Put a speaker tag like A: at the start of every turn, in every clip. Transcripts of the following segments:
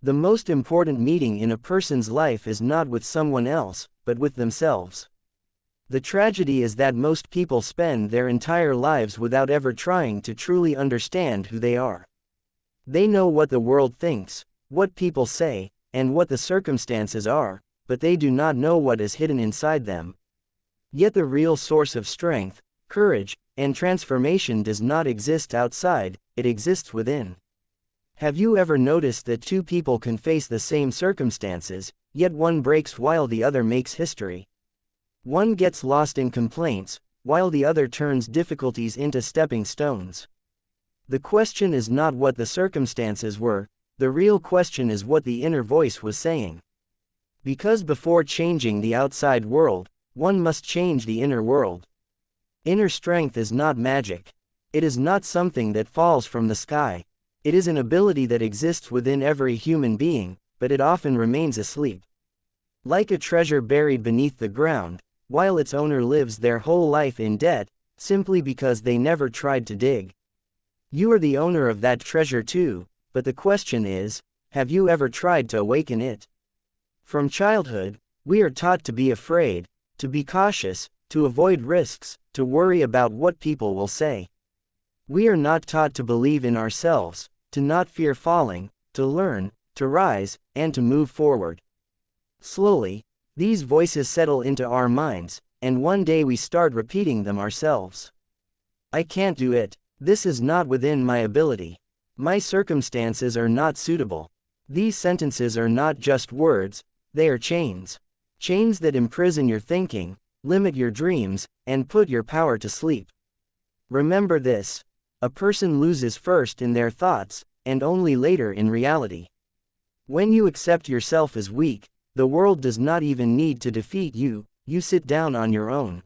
A: The most important meeting in a person's life is not with someone else, but with themselves. The tragedy is that most people spend their entire lives without ever trying to truly understand who they are. They know what the world thinks, what people say, and what the circumstances are, but they do not know what is hidden inside them. Yet the real source of strength, courage, and transformation does not exist outside, it exists within. Have you ever noticed that two people can face the same circumstances, yet one breaks while the other makes history? One gets lost in complaints, while the other turns difficulties into stepping stones. The question is not what the circumstances were, the real question is what the inner voice was saying. Because before changing the outside world, one must change the inner world. Inner strength is not magic. It is not something that falls from the sky. It is an ability that exists within every human being, but it often remains asleep. Like a treasure buried beneath the ground, while its owner lives their whole life in debt, simply because they never tried to dig. You are the owner of that treasure too, but the question is, have you ever tried to awaken it? From childhood, we are taught to be afraid, to be cautious, to avoid risks, to worry about what people will say. We are not taught to believe in ourselves, to not fear falling, to learn, to rise, and to move forward. Slowly, these voices settle into our minds, and one day we start repeating them ourselves. I can't do it. This is not within my ability. My circumstances are not suitable. These sentences are not just words, they are chains. Chains that imprison your thinking, limit your dreams, and put your power to sleep. Remember this. A person loses first in their thoughts, and only later in reality. When you accept yourself as weak, the world does not even need to defeat you, you sit down on your own.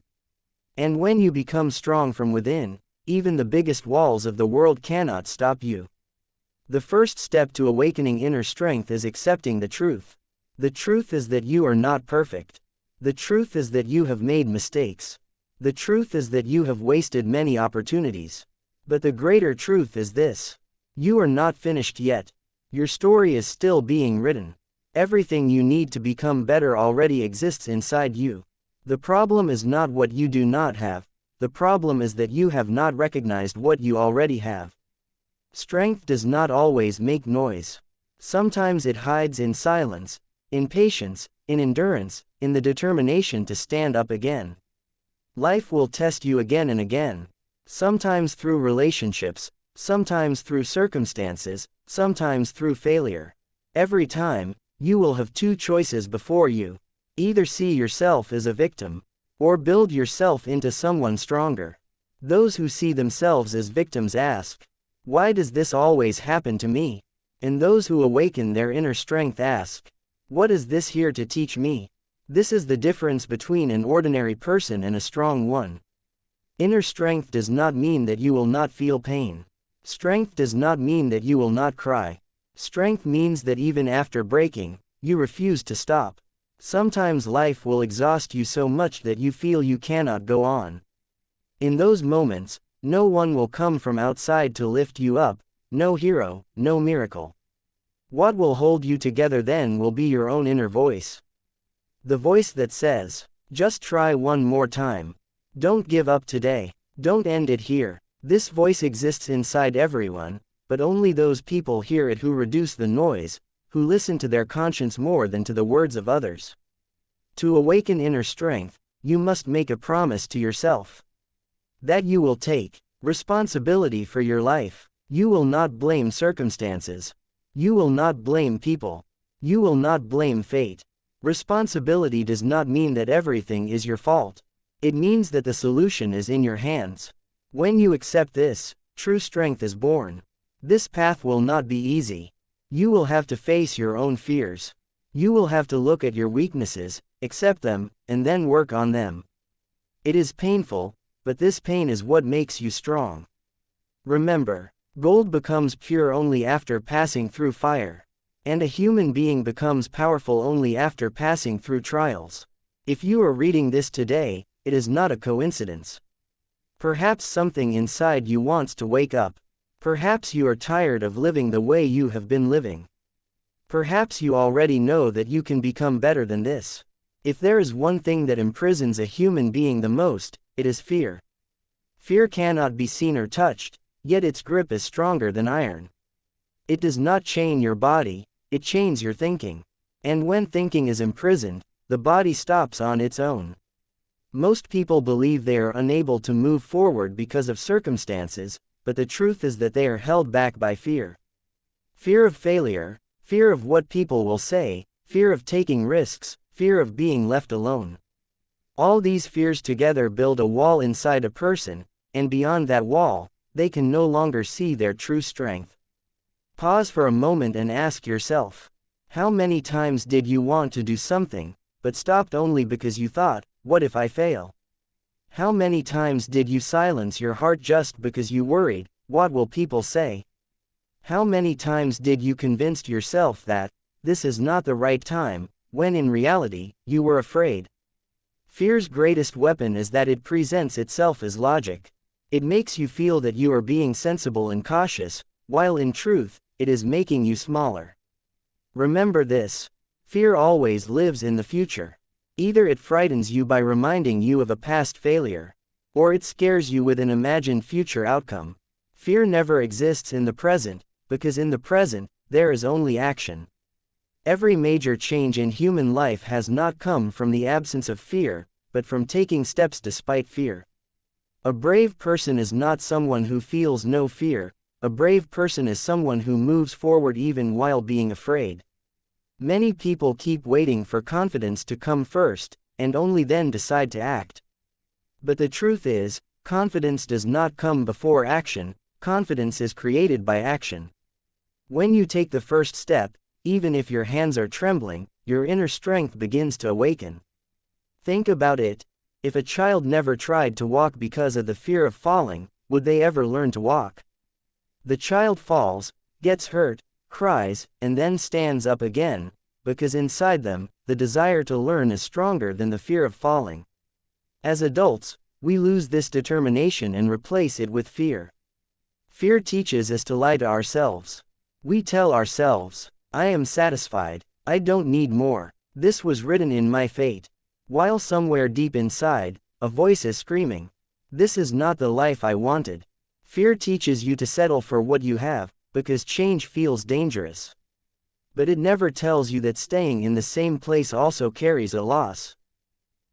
A: And when you become strong from within, even the biggest walls of the world cannot stop you. The first step to awakening inner strength is accepting the truth. The truth is that you are not perfect. The truth is that you have made mistakes. The truth is that you have wasted many opportunities. But the greater truth is this. You are not finished yet. Your story is still being written. Everything you need to become better already exists inside you. The problem is not what you do not have. The problem is that you have not recognized what you already have. Strength does not always make noise. Sometimes it hides in silence, in patience, in endurance, in the determination to stand up again. Life will test you again and again. Sometimes through relationships, sometimes through circumstances, sometimes through failure. Every time, you will have two choices before you. Either see yourself as a victim, or build yourself into someone stronger. Those who see themselves as victims ask, why does this always happen to me? And those who awaken their inner strength ask, what is this here to teach me? This is the difference between an ordinary person and a strong one. Inner strength does not mean that you will not feel pain. Strength does not mean that you will not cry. Strength means that even after breaking, you refuse to stop. Sometimes life will exhaust you so much that you feel you cannot go on. In those moments, no one will come from outside to lift you up, no hero, no miracle. What will hold you together then will be your own inner voice. The voice that says, just try one more time. Don't give up today. Don't end it here. This voice exists inside everyone, but only those people hear it who reduce the noise, who listen to their conscience more than to the words of others. To awaken inner strength, you must make a promise to yourself. That you will take responsibility for your life. You will not blame circumstances. You will not blame people. You will not blame fate. Responsibility does not mean that everything is your fault. It means that the solution is in your hands. When you accept this, true strength is born. This path will not be easy. You will have to face your own fears. You will have to look at your weaknesses, accept them, and then work on them. It is painful, but this pain is what makes you strong. Remember, gold becomes pure only after passing through fire. And a human being becomes powerful only after passing through trials. If you are reading this today, it is not a coincidence. Perhaps something inside you wants to wake up. Perhaps you are tired of living the way you have been living. Perhaps you already know that you can become better than this. If there is one thing that imprisons a human being the most, it is fear. Fear cannot be seen or touched, yet its grip is stronger than iron. It does not chain your body, it chains your thinking. And when thinking is imprisoned, the body stops on its own. Most people believe they are unable to move forward because of circumstances, but the truth is that they are held back by fear. Fear of failure, fear of what people will say, fear of taking risks, fear of being left alone. All these fears together build a wall inside a person, and beyond that wall, they can no longer see their true strength. Pause for a moment and ask yourself, how many times did you want to do something, but stopped only because you thought, what if I fail? How many times did you silence your heart just because you worried, what will people say? How many times did you convince yourself that, this is not the right time, when in reality, you were afraid? Fear's greatest weapon is that it presents itself as logic. It makes you feel that you are being sensible and cautious, while in truth, it is making you smaller. Remember this. Fear always lives in the future. Either it frightens you by reminding you of a past failure, or it scares you with an imagined future outcome. Fear never exists in the present, because in the present, there is only action. Every major change in human life has not come from the absence of fear, but from taking steps despite fear. A brave person is not someone who feels no fear. A brave person is someone who moves forward even while being afraid. Many people keep waiting for confidence to come first, and only then decide to act. But the truth is, confidence does not come before action, confidence is created by action. When you take the first step, even if your hands are trembling, your inner strength begins to awaken. Think about it. If a child never tried to walk because of the fear of falling, would they ever learn to walk? The child falls, gets hurt, cries, and then stands up again, because inside them, the desire to learn is stronger than the fear of falling. As adults, we lose this determination and replace it with fear. Fear teaches us to lie to ourselves. We tell ourselves, I am satisfied, I don't need more, this was written in my fate. While somewhere deep inside, a voice is screaming, this is not the life I wanted. Fear teaches you to settle for what you have, because change feels dangerous. But it never tells you that staying in the same place also carries a loss.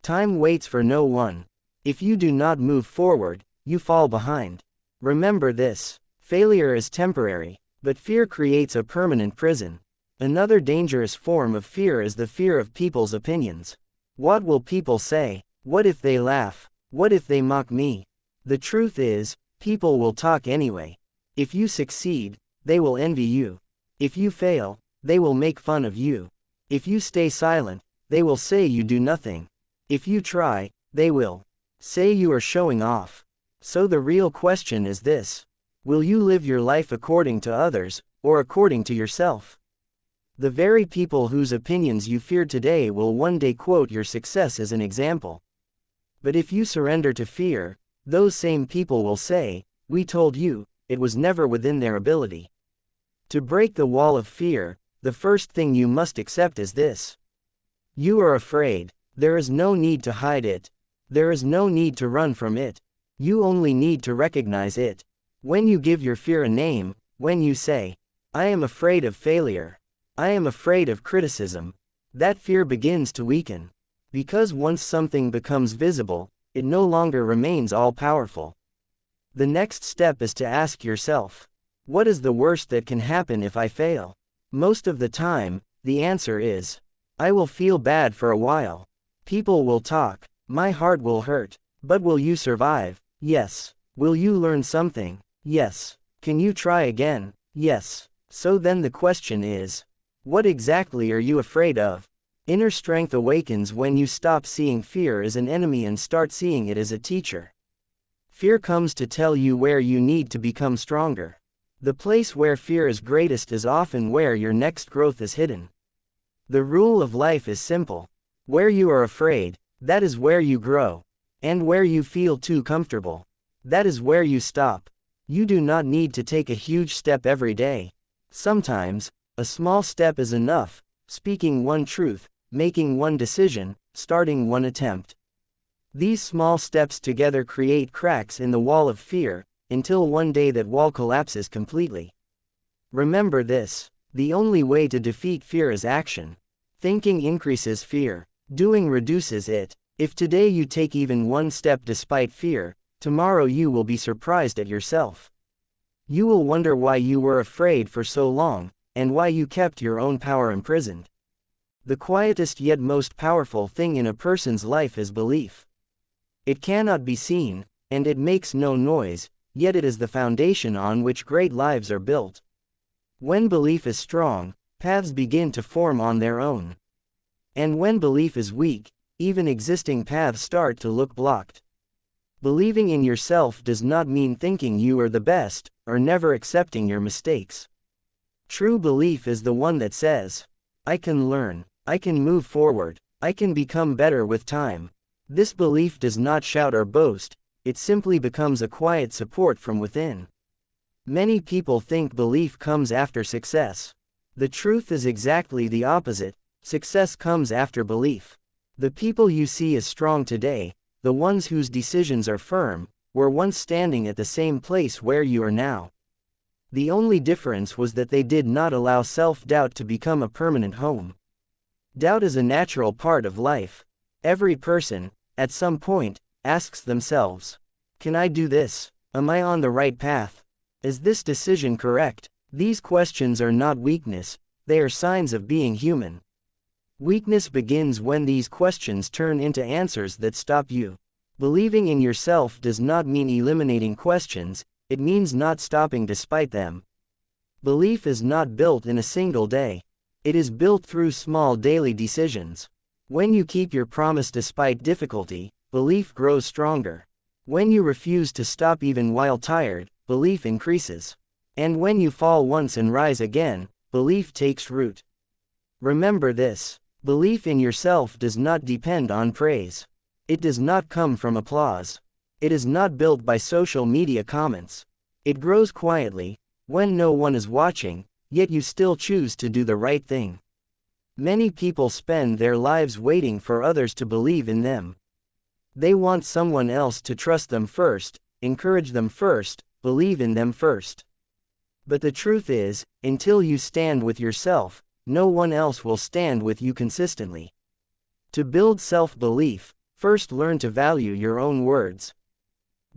A: Time waits for no one. If you do not move forward, you fall behind. Remember this, failure is temporary, but fear creates a permanent prison. Another dangerous form of fear is the fear of people's opinions. What will people say? What if they laugh? What if they mock me? The truth is, people will talk anyway. If you succeed, they will envy you. If you fail, they will make fun of you. If you stay silent, they will say you do nothing. If you try, they will say you are showing off. So the real question is this: will you live your life according to others, or according to yourself? The very people whose opinions you fear today will one day quote your success as an example. But if you surrender to fear, those same people will say, we told you, it was never within their ability. To break the wall of fear, the first thing you must accept is this. You are afraid. There is no need to hide it. There is no need to run from it. You only need to recognize it. When you give your fear a name, when you say, I am afraid of failure, I am afraid of criticism, that fear begins to weaken. Because once something becomes visible, it no longer remains all-powerful. The next step is to ask yourself, what is the worst that can happen if I fail? Most of the time, the answer is, I will feel bad for a while. People will talk, my heart will hurt, but will you survive? Yes. Will you learn something? Yes. Can you try again? Yes. So then the question is, what exactly are you afraid of? Inner strength awakens when you stop seeing fear as an enemy and start seeing it as a teacher. Fear comes to tell you where you need to become stronger. The place where fear is greatest is often where your next growth is hidden. The rule of life is simple. Where you are afraid, that is where you grow. And where you feel too comfortable, that is where you stop. You do not need to take a huge step every day. Sometimes, A small step is enough, speaking one truth, making one decision, starting one attempt. These small steps together create cracks in the wall of fear, until one day that wall collapses completely. Remember this: the only way to defeat fear is action. Thinking increases fear. Doing reduces it. If today you take even one step despite fear, tomorrow you will be surprised at yourself. You will wonder why you were afraid for so long, and why you kept your own power imprisoned. The quietest yet most powerful thing in a person's life is belief. It cannot be seen, and it makes no noise, yet it is the foundation on which great lives are built. When belief is strong, paths begin to form on their own. And when belief is weak, even existing paths start to look blocked. Believing in yourself does not mean thinking you are the best, or never accepting your mistakes. True belief is the one that says, "I can learn, I can move forward, I can become better with time." This belief does not shout or boast, it simply becomes a quiet support from within. Many people think belief comes after success. The truth is exactly the opposite: success comes after belief. The people you see as strong today, the ones whose decisions are firm, were once standing at the same place where you are now. The only difference was that they did not allow self-doubt to become a permanent home. Doubt is a natural part of life. Every person, at some point, asks themselves, "Can I do this? Am I on the right path? Is this decision correct?" These questions are not weakness, they are signs of being human. Weakness begins when these questions turn into answers that stop you. Believing in yourself does not mean eliminating questions, it means not stopping despite them. Belief is not built in a single day. It is built through small daily decisions. When you keep your promise despite difficulty, belief grows stronger. When you refuse to stop even while tired, belief increases. And when you fall once and rise again, belief takes root. Remember this: belief in yourself does not depend on praise. It does not come from applause. It is not built by social media comments. It grows quietly, when no one is watching, yet you still choose to do the right thing. Many people spend their lives waiting for others to believe in them. They want someone else to trust them first, encourage them first, believe in them first. But the truth is, until you stand with yourself, no one else will stand with you consistently. To build self-belief, first learn to value your own words.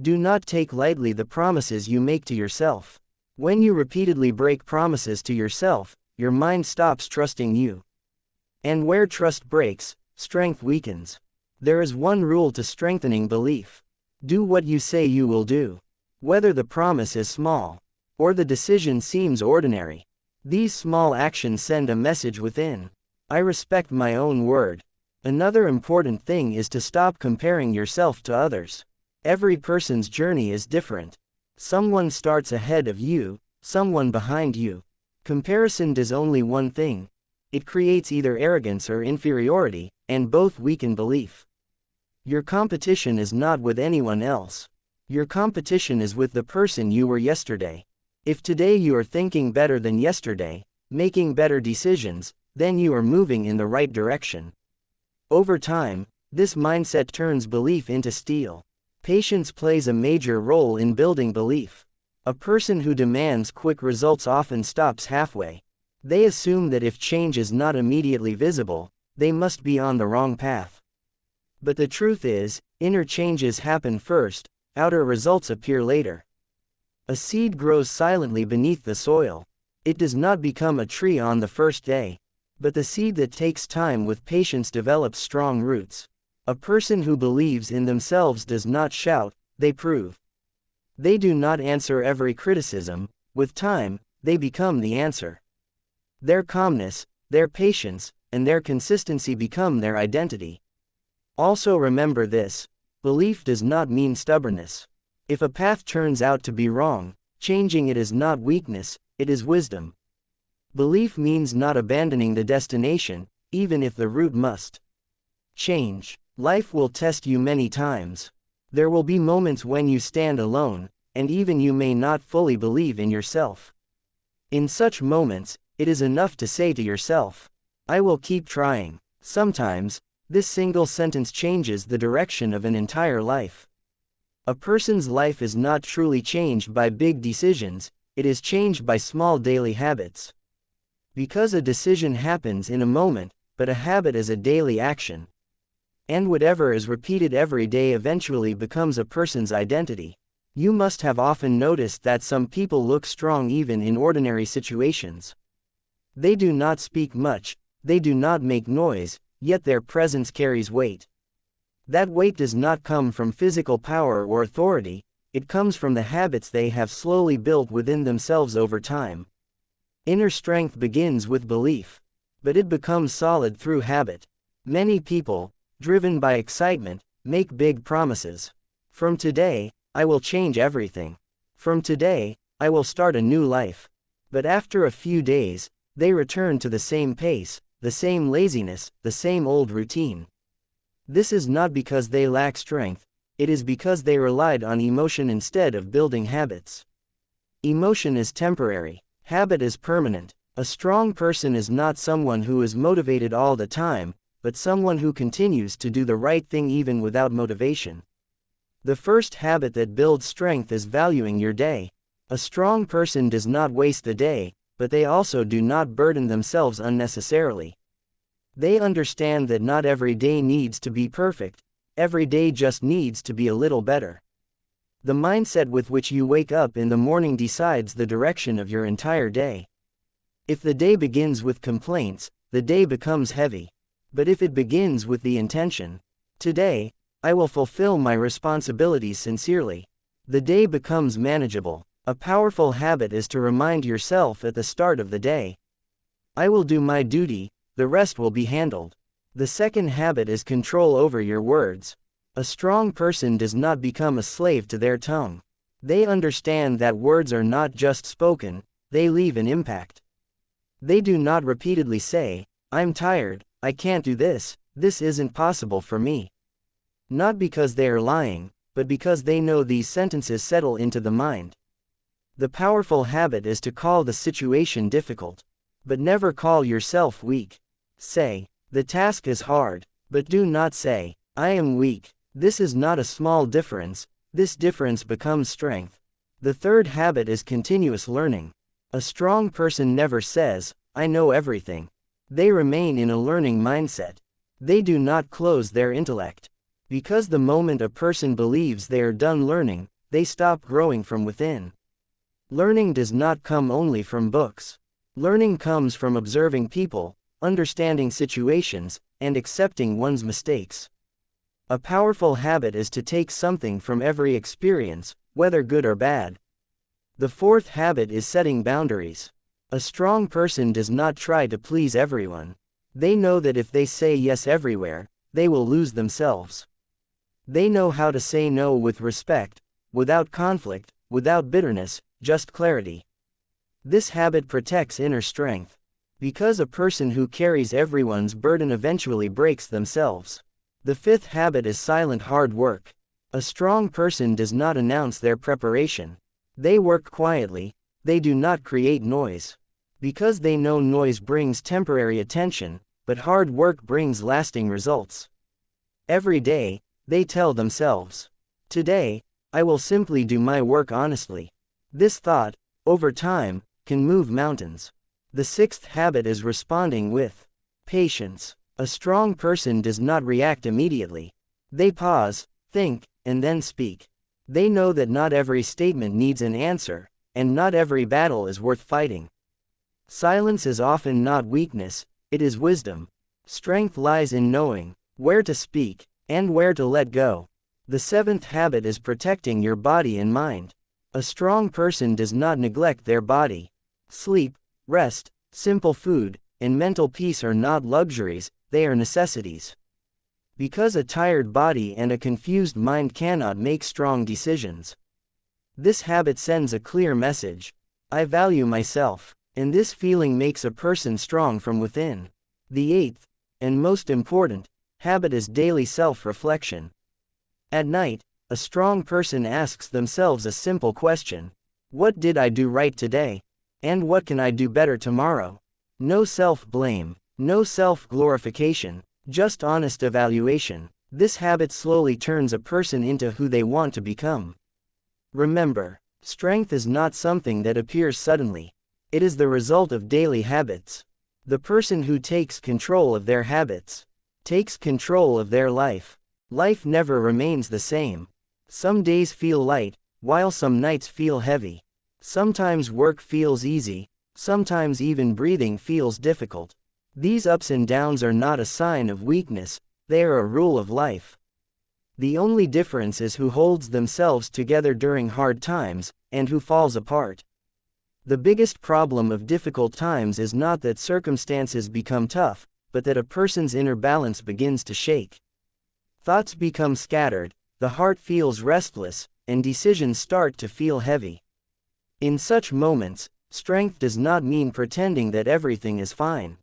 A: Do not take lightly the promises you make to yourself. When you repeatedly break promises to yourself, your mind stops trusting you. And where trust breaks, strength weakens. There is one rule to strengthening belief: do what you say you will do. Whether the promise is small, or the decision seems ordinary, these small actions send a message within. I respect my own word. Another important thing is to stop comparing yourself to others. Every person's journey is different. Someone starts ahead of you, someone behind you. Comparison does only one thing: it creates either arrogance or inferiority, and both weaken belief. Your competition is not with anyone else. Your competition is with the person you were yesterday. If today you are thinking better than yesterday, making better decisions, then you are moving in the right direction. Over time, this mindset turns belief into steel. Patience plays a major role in building belief. A person who demands quick results often stops halfway. They assume that if change is not immediately visible, they must be on the wrong path. But the truth is, inner changes happen first, outer results appear later. A seed grows silently beneath the soil. It does not become a tree on the first day. But the seed that takes time with patience develops strong roots. A person who believes in themselves does not shout, they prove. They do not answer every criticism. With time, they become the answer. Their calmness, their patience, and their consistency become their identity. Also remember this: belief does not mean stubbornness. If a path turns out to be wrong, changing it is not weakness, it is wisdom. Belief means not abandoning the destination, even if the route must change. Life will test you many times. There will be moments when you stand alone, and even you may not fully believe in yourself. In such moments, it is enough to say to yourself, "I will keep trying." Sometimes, this single sentence changes the direction of an entire life. A person's life is not truly changed by big decisions, it is changed by small daily habits. Because a decision happens in a moment, but a habit is a daily action. And whatever is repeated every day eventually becomes a person's identity. You must have often noticed that some people look strong even in ordinary situations. They do not speak much, they do not make noise, yet their presence carries weight. That weight does not come from physical power or authority, it comes from the habits they have slowly built within themselves over time. Inner strength begins with belief, but it becomes solid through habit. Many people, driven by excitement, make big promises. From today, I will change everything. From today, I will start a new life. But after a few days, they return to the same pace, the same laziness, the same old routine. This is not because they lack strength, it is because they relied on emotion instead of building habits. Emotion is temporary, habit is permanent. A strong person is not someone who is motivated all the time, but someone who continues to do the right thing even without motivation. The first habit that builds strength is valuing your day. A strong person does not waste a day, but they also do not burden themselves unnecessarily. They understand that not every day needs to be perfect, every day just needs to be a little better. The mindset with which you wake up in the morning decides the direction of your entire day. If the day begins with complaints, the day becomes heavy. But if it begins with the intention, "Today, I will fulfill my responsibilities sincerely," the day becomes manageable. A powerful habit is to remind yourself at the start of the day, "I will do my duty, the rest will be handled." The second habit is control over your words. A strong person does not become a slave to their tongue. They understand that words are not just spoken, they leave an impact. They do not repeatedly say, "I'm tired, I can't do this, this isn't possible for me." Not because they are lying, but because they know these sentences settle into the mind. The powerful habit is to call the situation difficult, but never call yourself weak. Say, "The task is hard," but do not say, "I am weak." This is not a small difference, this difference becomes strength. The third habit is continuous learning. A strong person never says, "I know everything." They remain in a learning mindset. They do not close their intellect. Because the moment a person believes they are done learning, they stop growing from within. Learning does not come only from books. Learning comes from observing people, understanding situations, and accepting one's mistakes. A powerful habit is to take something from every experience, whether good or bad. The fourth habit is setting boundaries. A strong person does not try to please everyone. They know that if they say yes everywhere, they will lose themselves. They know how to say no with respect, without conflict, without bitterness, just clarity. This habit protects inner strength. Because a person who carries everyone's burden eventually breaks themselves. The fifth habit is silent hard work. A strong person does not announce their preparation. They work quietly, they do not create noise. Because they know noise brings temporary attention, but hard work brings lasting results. Every day, they tell themselves, "Today, I will simply do my work honestly." This thought, over time, can move mountains. The sixth habit is responding with patience. A strong person does not react immediately. They pause, think, and then speak. They know that not every statement needs an answer, and not every battle is worth fighting. Silence is often not weakness, it is wisdom. Strength lies in knowing where to speak, and where to let go. The seventh habit is protecting your body and mind. A strong person does not neglect their body. Sleep, rest, simple food, and mental peace are not luxuries, they are necessities. Because a tired body and a confused mind cannot make strong decisions. This habit sends a clear message: I value myself, and this feeling makes a person strong from within. The eighth, and most important, habit is daily self-reflection. At night, a strong person asks themselves a simple question: what did I do right today? And what can I do better tomorrow? No self-blame, no self-glorification, just honest evaluation. This habit slowly turns a person into who they want to become. Remember, strength is not something that appears suddenly. It is the result of daily habits. The person who takes control of their habits takes control of their life. Life never remains the same. Some days feel light, while some nights feel heavy. Sometimes work feels easy, sometimes even breathing feels difficult. These ups and downs are not a sign of weakness, they are a rule of life. The only difference is who holds themselves together during hard times, and who falls apart. The biggest problem of difficult times is not that circumstances become tough, but that a person's inner balance begins to shake. Thoughts become scattered, the heart feels restless, and decisions start to feel heavy. In such moments, strength does not mean pretending that everything is fine.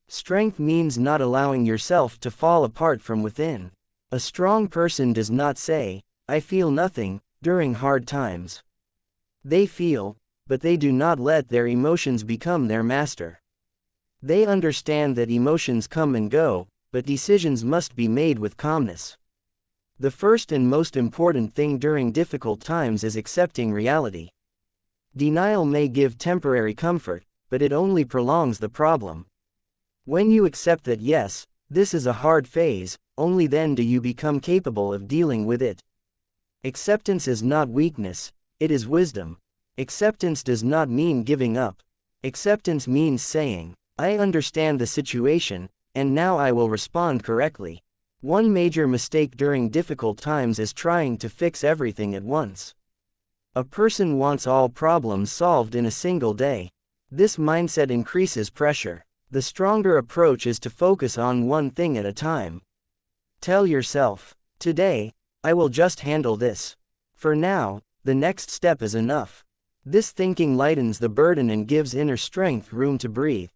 A: Strength means not allowing yourself to fall apart from within. A strong person does not say, "I feel nothing," during hard times. They feel, but they do not let their emotions become their master. They understand that emotions come and go, but decisions must be made with calmness. The first and most important thing during difficult times is accepting reality. Denial may give temporary comfort, but it only prolongs the problem. When you accept that yes, this is a hard phase, only then do you become capable of dealing with it. Acceptance is not weakness, it is wisdom. Acceptance does not mean giving up. Acceptance means saying, "I understand the situation, and now I will respond correctly." One major mistake during difficult times is trying to fix everything at once. A person wants all problems solved in a single day. This mindset increases pressure. The stronger approach is to focus on one thing at a time. Tell yourself, "Today, I will just handle this. For now, the next step is enough." This thinking lightens the burden and gives inner strength room to breathe.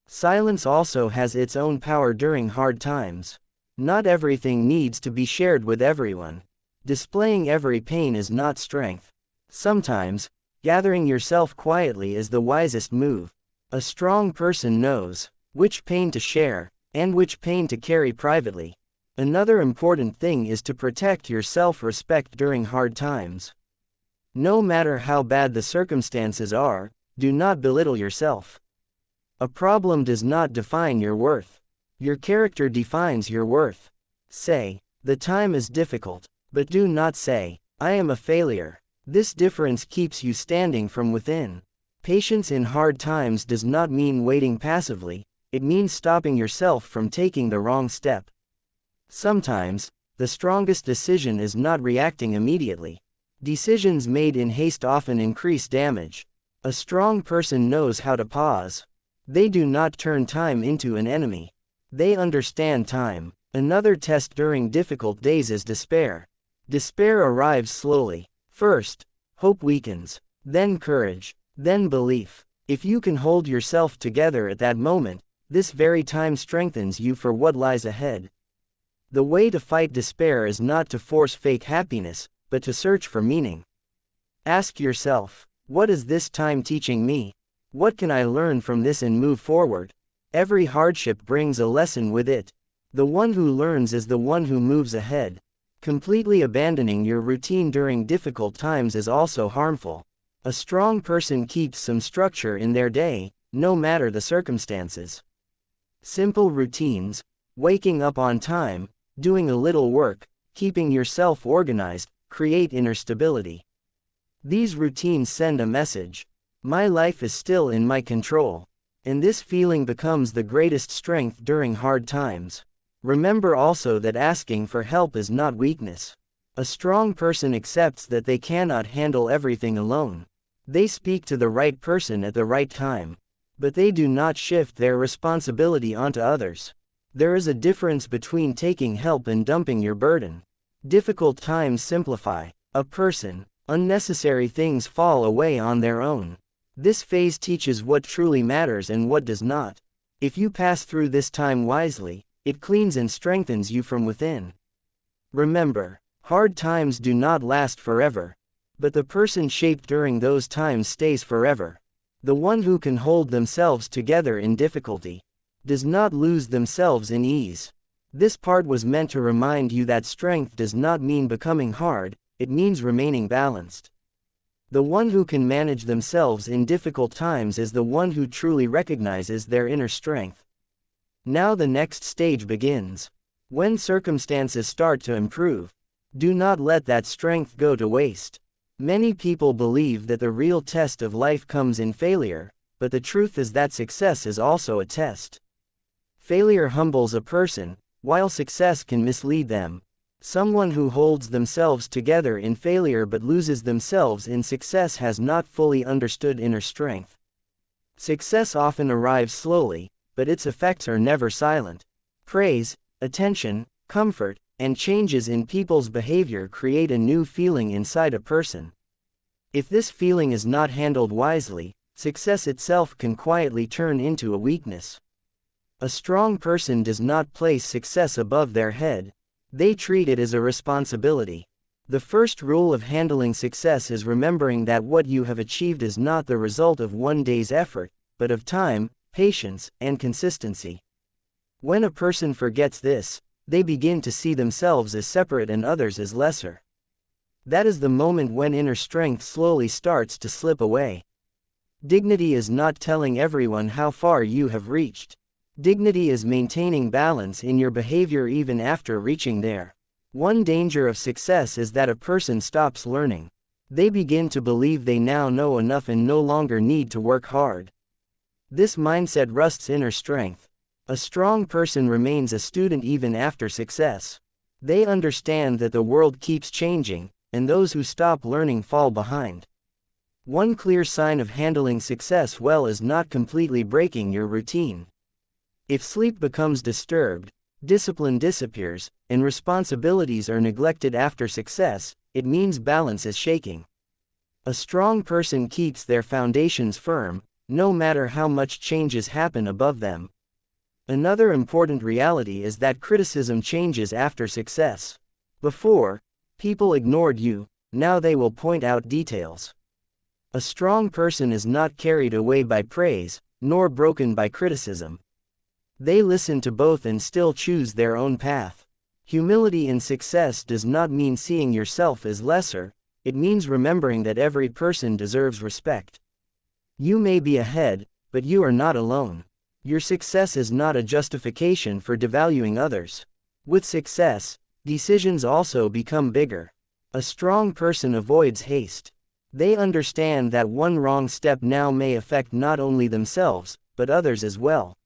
A: Silence also has its own power during hard times. Not everything needs to be shared with everyone. Displaying every pain is not strength. Sometimes, gathering yourself quietly is the wisest move. A strong person knows which pain to share, and which pain to carry privately. Another important thing is to protect your self-respect during hard times. No matter how bad the circumstances are, do not belittle yourself. A problem does not define your worth. Your character defines your worth. Say, "The time is difficult," but do not say, "I am a failure." This difference keeps you standing from within. Patience in hard times does not mean waiting passively, it means stopping yourself from taking the wrong step. Sometimes, the strongest decision is not reacting immediately. Decisions made in haste often increase damage. A strong person knows how to pause. They do not turn time into an enemy. They understand time. Another test during difficult days is despair. Despair arrives slowly. First, hope weakens, then courage, then belief. If you can hold yourself together at that moment, this very time strengthens you for what lies ahead. The way to fight despair is not to force fake happiness, but to search for meaning. Ask yourself, what is this time teaching me? What can I learn from this and move forward? Every hardship brings a lesson with it. The one who learns is the one who moves ahead. Completely abandoning your routine during difficult times is also harmful. A strong person keeps some structure in their day, no matter the circumstances. Simple routines, waking up on time, doing a little work, keeping yourself organized, create inner stability. These routines send a message. My life is still in my control. And this feeling becomes the greatest strength during hard times. Remember also that asking for help is not weakness. A strong person accepts that they cannot handle everything alone. They speak to the right person at the right time. But they do not shift their responsibility onto others. There is a difference between taking help and dumping your burden. Difficult times simplify a person. Unnecessary things fall away on their own. This phase teaches what truly matters and what does not. If you pass through this time wisely, it cleans and strengthens you from within. Remember, hard times do not last forever. But the person shaped during those times stays forever. The one who can hold themselves together in difficulty does not lose themselves in ease. This part was meant to remind you that strength does not mean becoming hard, it means remaining balanced. The one who can manage themselves in difficult times is the one who truly recognizes their inner strength. Now the next stage begins. When circumstances start to improve, do not let that strength go to waste. Many people believe that the real test of life comes in failure, but the truth is that success is also a test. Failure humbles a person, while success can mislead them. Someone who holds themselves together in failure but loses themselves in success has not fully understood inner strength. Success often arrives slowly, but its effects are never silent. Praise, attention, comfort, and changes in people's behavior create a new feeling inside a person. If this feeling is not handled wisely, success itself can quietly turn into a weakness. A strong person does not place success above their head. They treat it as a responsibility. The first rule of handling success is remembering that what you have achieved is not the result of one day's effort, but of time, patience, and consistency. When a person forgets this, they begin to see themselves as separate and others as lesser. That is the moment when inner strength slowly starts to slip away. Dignity is not telling everyone how far you have reached. Dignity is maintaining balance in your behavior even after reaching there. One danger of success is that a person stops learning. They begin to believe they now know enough and no longer need to work hard. This mindset rusts inner strength. A strong person remains a student even after success. They understand that the world keeps changing, and those who stop learning fall behind. One clear sign of handling success well is not completely breaking your routine. If sleep becomes disturbed, discipline disappears, and responsibilities are neglected after success, it means balance is shaking. A strong person keeps their foundations firm, no matter how much changes happen above them. Another important reality is that criticism changes after success. Before, people ignored you, now they will point out details. A strong person is not carried away by praise, nor broken by criticism. They listen to both and still choose their own path. Humility in success does not mean seeing yourself as lesser, it means remembering that every person deserves respect. You may be ahead, but you are not alone. Your success is not a justification for devaluing others. With success, decisions also become bigger. A strong person avoids haste. They understand that one wrong step now may affect not only themselves, but others as well.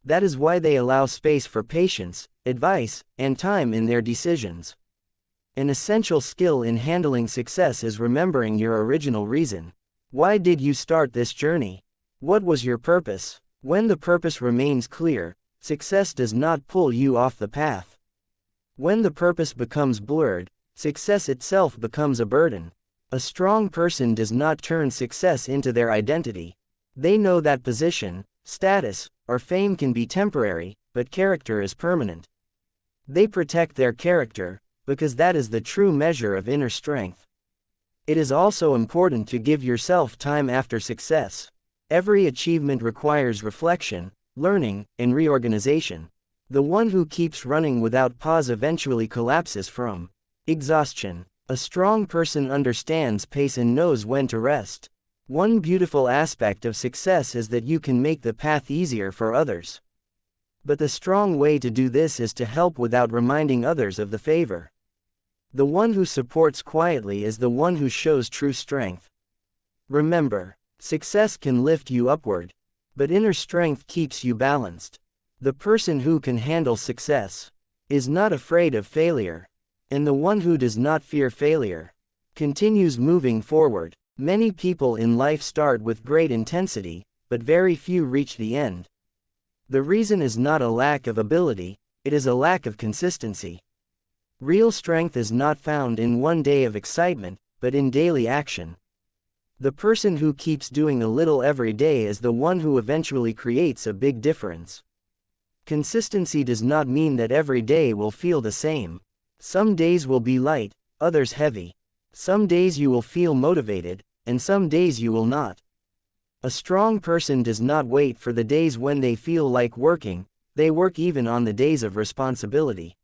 A: That is why they allow space for patience, advice, and time in their decisions. An essential skill in handling success is remembering your original reason. Why did you start this journey? What was your purpose? When the purpose remains clear, success does not pull you off the path. When the purpose becomes blurred, success itself becomes a burden. A strong person does not turn success into their identity. They know that position, status, or fame can be temporary, but character is permanent. They protect their character, because that is the true measure of inner strength. It is also important to give yourself time after success. Every achievement requires reflection, learning, and reorganization. The one who keeps running without pause eventually collapses from exhaustion. A strong person understands pace and knows when to rest. One beautiful aspect of success is that you can make the path easier for others. But the strong way to do this is to help without reminding others of the favor. The one who supports quietly is the one who shows true strength. Remember, success can lift you upward, but inner strength keeps you balanced. The person who can handle success is not afraid of failure, and the one who does not fear failure continues moving forward. Many people in life start with great intensity, but very few reach the end. The reason is not a lack of ability, it is a lack of consistency. Real strength is not found in one day of excitement, but in daily action. The person who keeps doing a little every day is the one who eventually creates a big difference. Consistency does not mean that every day will feel the same. Some days will be light, others heavy. Some days you will feel motivated, and some days you will not. A strong person does not wait for the days when they feel like working, they work even on the days of responsibility.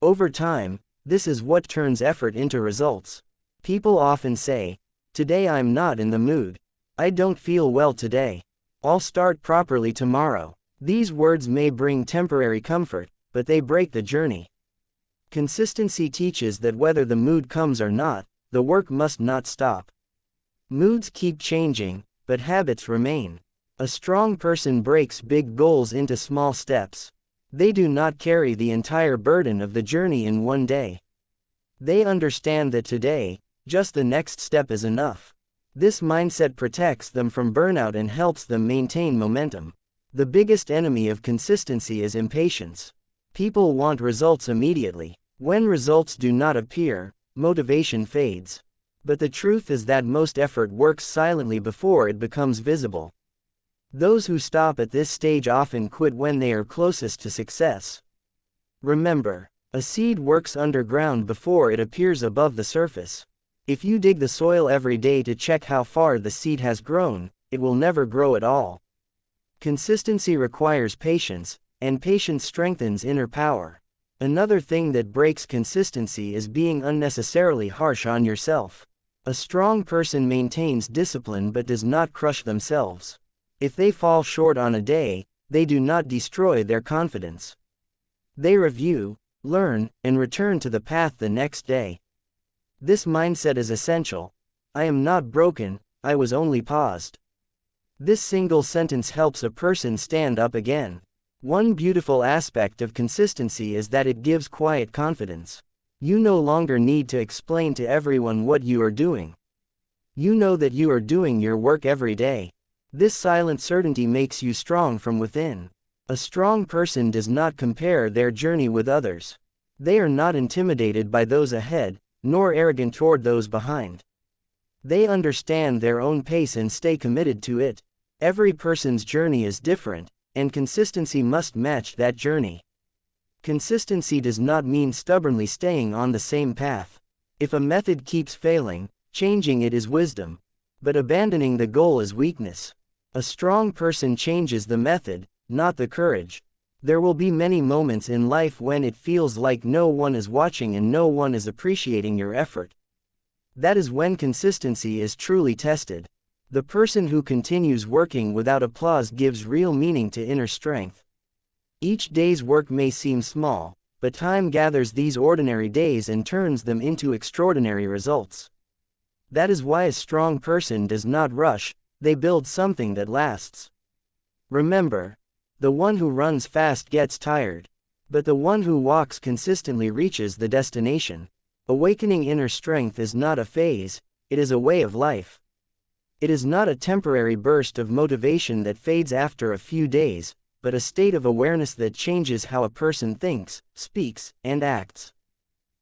A: Over time, this is what turns effort into results. People often say, "Today I'm not in the mood. I don't feel well today. I'll start properly tomorrow." These words may bring temporary comfort, but they break the journey. Consistency teaches that whether the mood comes or not, the work must not stop. Moods keep changing, but habits remain. A strong person breaks big goals into small steps. They do not carry the entire burden of the journey in one day. They understand that today, just the next step is enough. This mindset protects them from burnout and helps them maintain momentum. The biggest enemy of consistency is impatience. People want results immediately. When results do not appear, motivation fades. But the truth is that most effort works silently before it becomes visible. Those who stop at this stage often quit when they are closest to success. Remember, a seed works underground before it appears above the surface. If you dig the soil every day to check how far the seed has grown, it will never grow at all. Consistency requires patience, and patience strengthens inner power. Another thing that breaks consistency is being unnecessarily harsh on yourself. A strong person maintains discipline but does not crush themselves. If they fall short on a day, they do not destroy their confidence. They review, learn, and return to the path the next day. This mindset is essential. I am not broken, I was only paused. This single sentence helps a person stand up again. One beautiful aspect of consistency is that it gives quiet confidence. You no longer need to explain to everyone what you are doing. You know that you are doing your work every day. This silent certainty makes you strong from within. A strong person does not compare their journey with others. They are not intimidated by those ahead, nor arrogant toward those behind. They understand their own pace and stay committed to it. Every person's journey is different, and consistency must match that journey. Consistency does not mean stubbornly staying on the same path. If a method keeps failing, changing it is wisdom. But abandoning the goal is weakness. A strong person changes the method, not the courage. There will be many moments in life when it feels like no one is watching and no one is appreciating your effort. That is when consistency is truly tested. The person who continues working without applause gives real meaning to inner strength. Each day's work may seem small, but time gathers these ordinary days and turns them into extraordinary results. That is why a strong person does not rush, they build something that lasts. Remember, the one who runs fast gets tired, but the one who walks consistently reaches the destination. Awakening inner strength is not a phase, it is a way of life. It is not a temporary burst of motivation that fades after a few days, but a state of awareness that changes how a person thinks, speaks, and acts.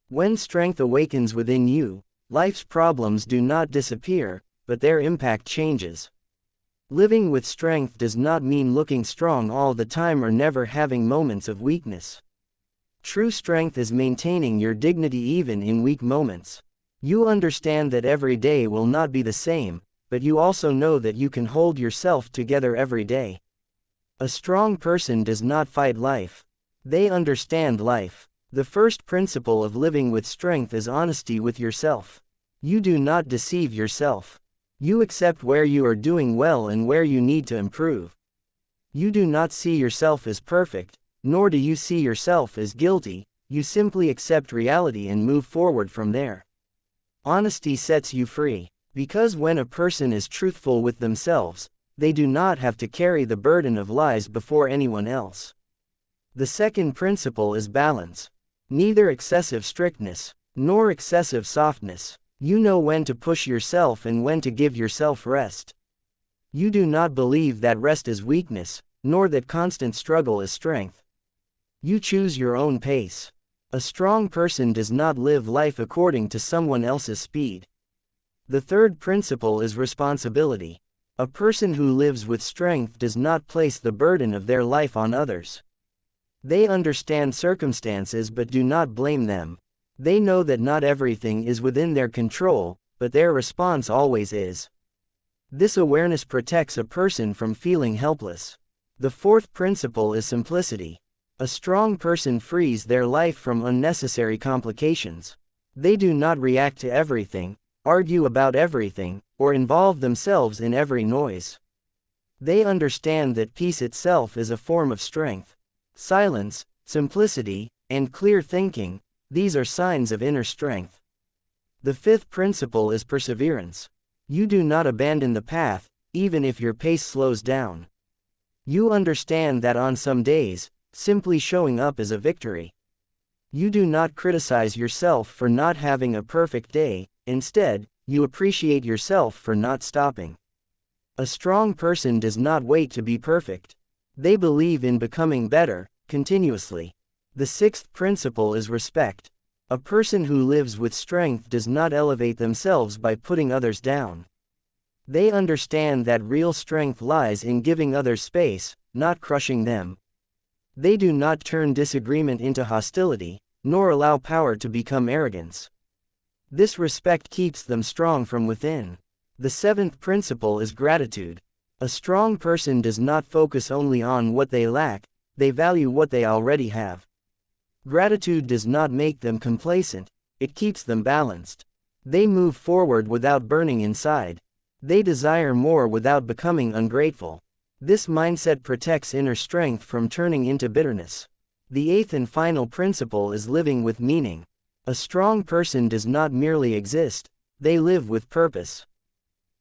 A: When strength awakens within you, life's problems do not disappear, but their impact changes. Living with strength does not mean looking strong all the time or never having moments of weakness. True strength is maintaining your dignity even in weak moments. You understand that every day will not be the same, but you also know that you can hold yourself together every day. A strong person does not fight life. They understand life. The first principle of living with strength is honesty with yourself. You do not deceive yourself. You accept where you are doing well and where you need to improve. You do not see yourself as perfect, nor do you see yourself as guilty, you simply accept reality and move forward from there. Honesty sets you free, because when a person is truthful with themselves, they do not have to carry the burden of lies before anyone else. The second principle is balance. Neither excessive strictness, nor excessive softness. You know when to push yourself and when to give yourself rest. You do not believe that rest is weakness, nor that constant struggle is strength. You choose your own pace. A strong person does not live life according to someone else's speed. The third principle is responsibility. A person who lives with strength does not place the burden of their life on others. They understand circumstances but do not blame them. They know that not everything is within their control, but their response always is. This awareness protects a person from feeling helpless. The fourth principle is simplicity. A strong person frees their life from unnecessary complications. They do not react to everything, argue about everything, or involve themselves in every noise. They understand that peace itself is a form of strength. Silence, simplicity, and clear thinking, these are signs of inner strength. The fifth principle is perseverance. You do not abandon the path, even if your pace slows down. You understand that on some days, simply showing up is a victory. You do not criticize yourself for not having a perfect day, instead, you appreciate yourself for not stopping. A strong person does not wait to be perfect. They believe in becoming better, continuously. The sixth principle is respect. A person who lives with strength does not elevate themselves by putting others down. They understand that real strength lies in giving others space, not crushing them. They do not turn disagreement into hostility, nor allow power to become arrogance. This respect keeps them strong from within. The seventh principle is gratitude. A strong person does not focus only on what they lack, they value what they already have. Gratitude does not make them complacent, it keeps them balanced. They move forward without burning inside. They desire more without becoming ungrateful. This mindset protects inner strength from turning into bitterness. The eighth and final principle is living with meaning. A strong person does not merely exist, they live with purpose.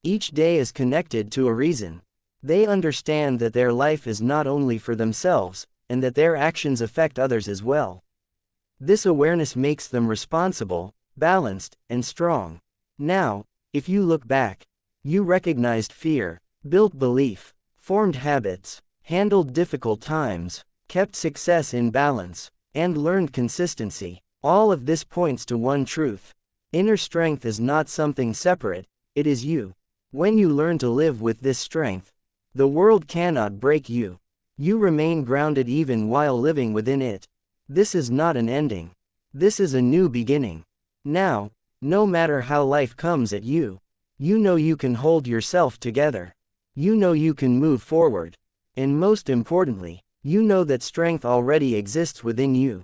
A: Each day is connected to a reason. They understand that their life is not only for themselves, and that their actions affect others as well. This awareness makes them responsible, balanced, and strong. Now, if you look back, you recognized fear, built belief, formed habits, handled difficult times, kept success in balance, and learned consistency. All of this points to one truth. Inner strength is not something separate, it is you. When you learn to live with this strength, the world cannot break you. You remain grounded even while living within it. This is not an ending. This is a new beginning. Now, no matter how life comes at you, you know you can hold yourself together. You know you can move forward. And most importantly, you know that strength already exists within you.